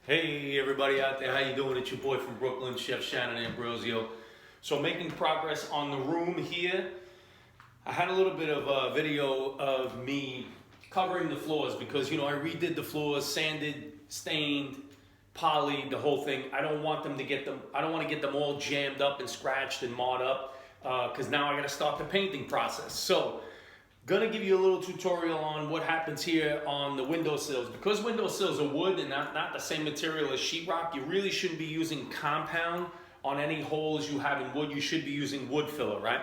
Hey everybody out there, how you doing? It's your boy from Brooklyn, Chef Shannon Ambrosio. So making progress on the room here. I had a little bit of a video of me covering the floors because, I redid the floors, sanded, stained, polyed, the whole thing. I don't want to get them all jammed up and scratched and marred up because now I gotta start the painting process. So, gonna give you a little tutorial on what happens here on the windowsills. Because windowsills are wood and not the same material as sheetrock, you really shouldn't be using compound on any holes you have in wood. You should be using wood filler, right?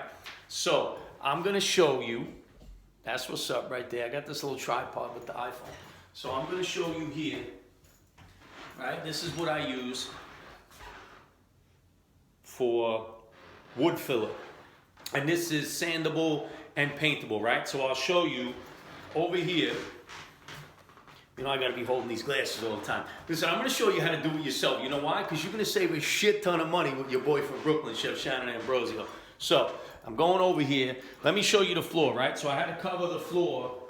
So I'm gonna show you, that's what's up right there. I got this little tripod with the iPhone. So I'm gonna show you here, right? This is what I use for wood filler. And this is sandable and paintable, right? So I'll show you over here. I gotta be holding these glasses all the time. Listen, I'm gonna show you how to do it yourself. You know why? Because you're gonna save a shit ton of money with your boy from Brooklyn, Chef Shannon Ambrosio. So I'm going over here. Let me show you the floor, right? So I had to cover the floor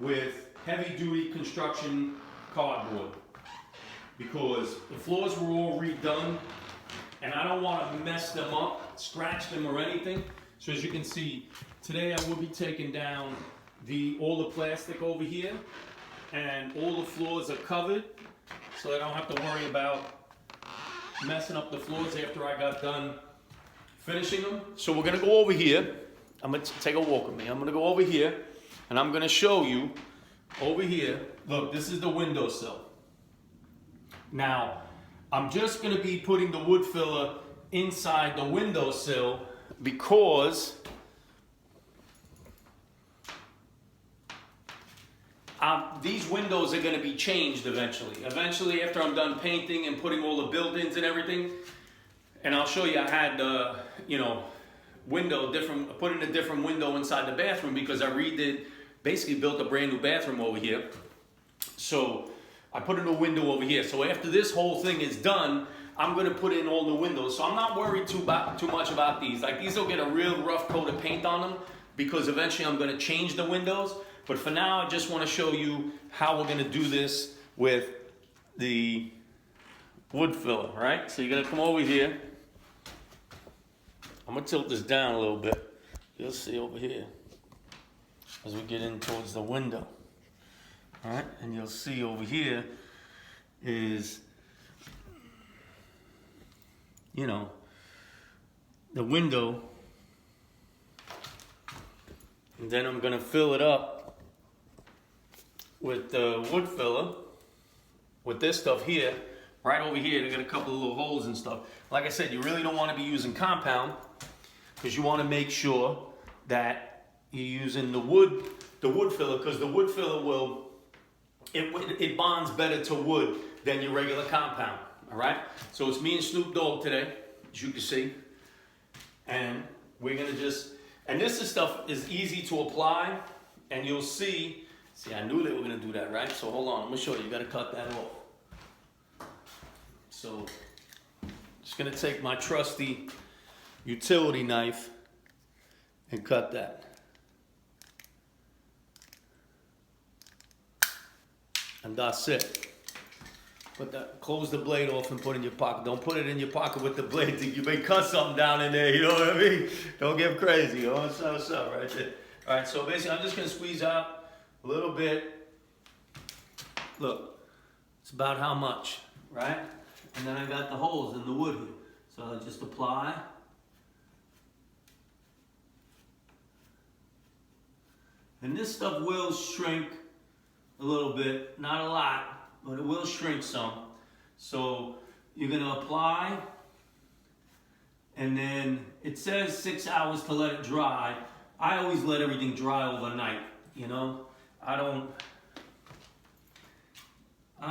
with heavy duty construction cardboard because the floors were all redone and I don't want to mess them up, scratch them or anything. So as you can see, today I will be taking down all the plastic over here, and all the floors are covered, so I don't have to worry about messing up the floors after I got done finishing them. So we're gonna go over here. I'm gonna take a walk with me. I'm gonna go over here, and I'm gonna show you over here. Look, this is the windowsill. Now, I'm just gonna be putting the wood filler inside the windowsill because these windows are going to be changed eventually. Eventually, after I'm done painting and putting all the build-ins and everything, and I'll show you, I had, put in a different window inside the bathroom because I basically built a brand new bathroom over here. So I put in a window over here. So after this whole thing is done, I'm going to put in all the windows. So I'm not worried too much about these. Like, these will get a real rough coat of paint on them because eventually I'm going to change the windows. But for now, I just want to show you how we're going to do this with the wood filler, right? So you're going to come over here. I'm going to tilt this down a little bit. You'll see over here as we get in towards the window. All right? And you'll see over here is, the window. And then I'm going to fill it up with the wood filler, with this stuff here, right over here. They got a couple of little holes and stuff. Like I said, you really don't want to be using compound because you want to make sure that you're using the wood filler, because the wood filler it bonds better to wood than your regular compound. All right. So it's me and Snoop Dogg today, as you can see, and we're gonna and this stuff is easy to apply, and you'll see. See, I knew they were going to do that, right? So hold on, I'm going to show you. You got to cut that off. So, just going to take my trusty utility knife and cut that. And that's it. Close the blade off and put it in your pocket. Don't put it in your pocket with the blade. You may cut something down in there, you know what I mean? Don't get crazy. What's up right there? All right, so basically I'm just going to squeeze out a little bit. Look, it's about how much, right? And then I got the holes in the wood here. So I'll just apply. And this stuff will shrink a little bit, not a lot, but it will shrink some. So you're gonna apply, and then it says 6 hours to let it dry. I always let everything dry overnight, I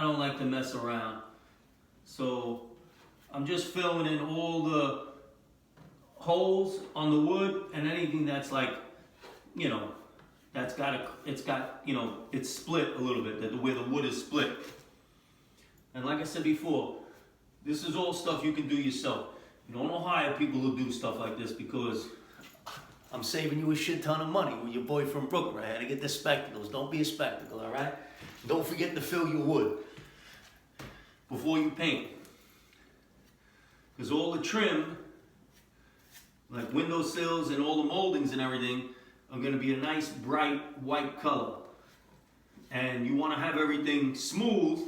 don't like to mess around. So I'm just filling in all the holes on the wood and anything that's like, it's split a little bit, where the wood is split. And like I said before, this is all stuff you can do yourself. You don't hire people who do stuff like this because I'm saving you a shit ton of money with your boy from Brooklyn. I had to get the spectacles. Don't be a spectacle, all right? Don't forget to fill your wood. before you paint. Because all the trim, like windowsills and all the moldings and everything, are going to be a nice bright white color. And you want to have everything smooth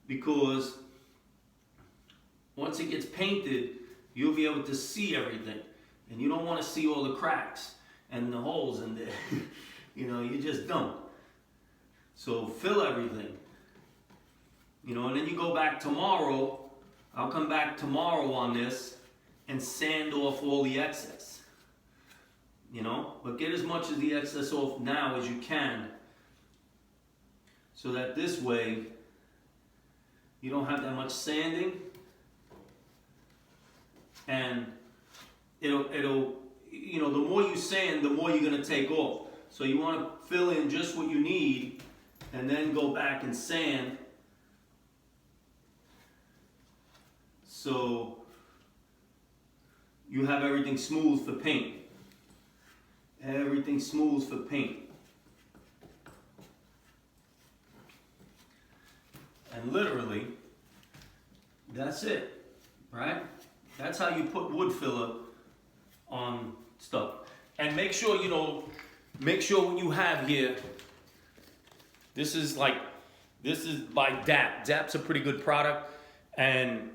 because once it gets painted, you'll be able to see everything. And you don't want to see all the cracks and the holes in there. You know, you just don't. So fill everything. You know, and then you go back tomorrow. I'll come back tomorrow on this and sand off all the excess. You know, but get as much of the excess off now as you can, so that this way you don't have that much sanding, and it'll you know, the more you sand, the more you're going to take off. So you want to fill in just what you need and then go back and sand, so you have everything smooth for paint. Everything smooth for paint. And literally, that's it, right? That's how you put wood filler on stuff. And make sure, you know, make sure what you have here, this is by DAP. DAP's a pretty good product, and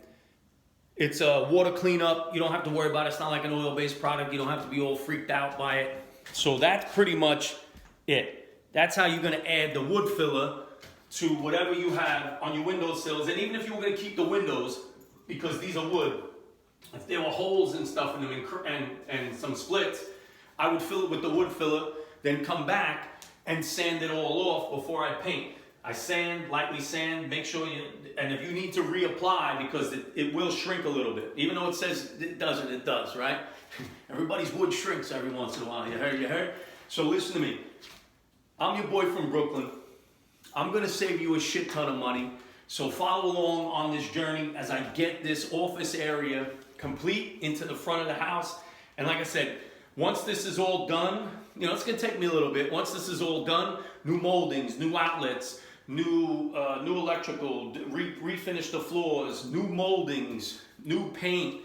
it's a water cleanup. You don't have to worry about it. It's not like an oil-based product. You don't have to be all freaked out by it. So that's pretty much it. That's how you're going to add the wood filler to whatever you have on your windowsills. And even if you were going to keep the windows, because these are wood, if there were holes and stuff in them and some splits, I would fill it with the wood filler, then come back and sand it all off before I paint. I sand, lightly sand, make sure you, and if you need to reapply, because it will shrink a little bit. Even though it says it doesn't, it does, right? Everybody's wood shrinks every once in a while, you heard? So listen to me. I'm your boy from Brooklyn. I'm gonna save you a shit ton of money. So follow along on this journey as I get this office area complete into the front of the house. And like I said, once this is all done, you know, it's gonna take me a little bit. Once this is all done, new moldings, new outlets, new electrical, refinish the floors, new moldings, new paint.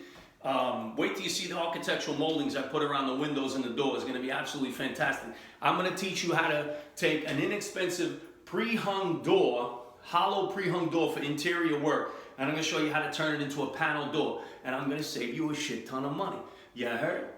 Wait till you see the architectural moldings I put around the windows and the doors. It's going to be absolutely fantastic. I'm going to teach you how to take an inexpensive pre-hung door, hollow pre-hung door for interior work, and I'm going to show you how to turn it into a panel door. And I'm going to save you a shit ton of money. You heard?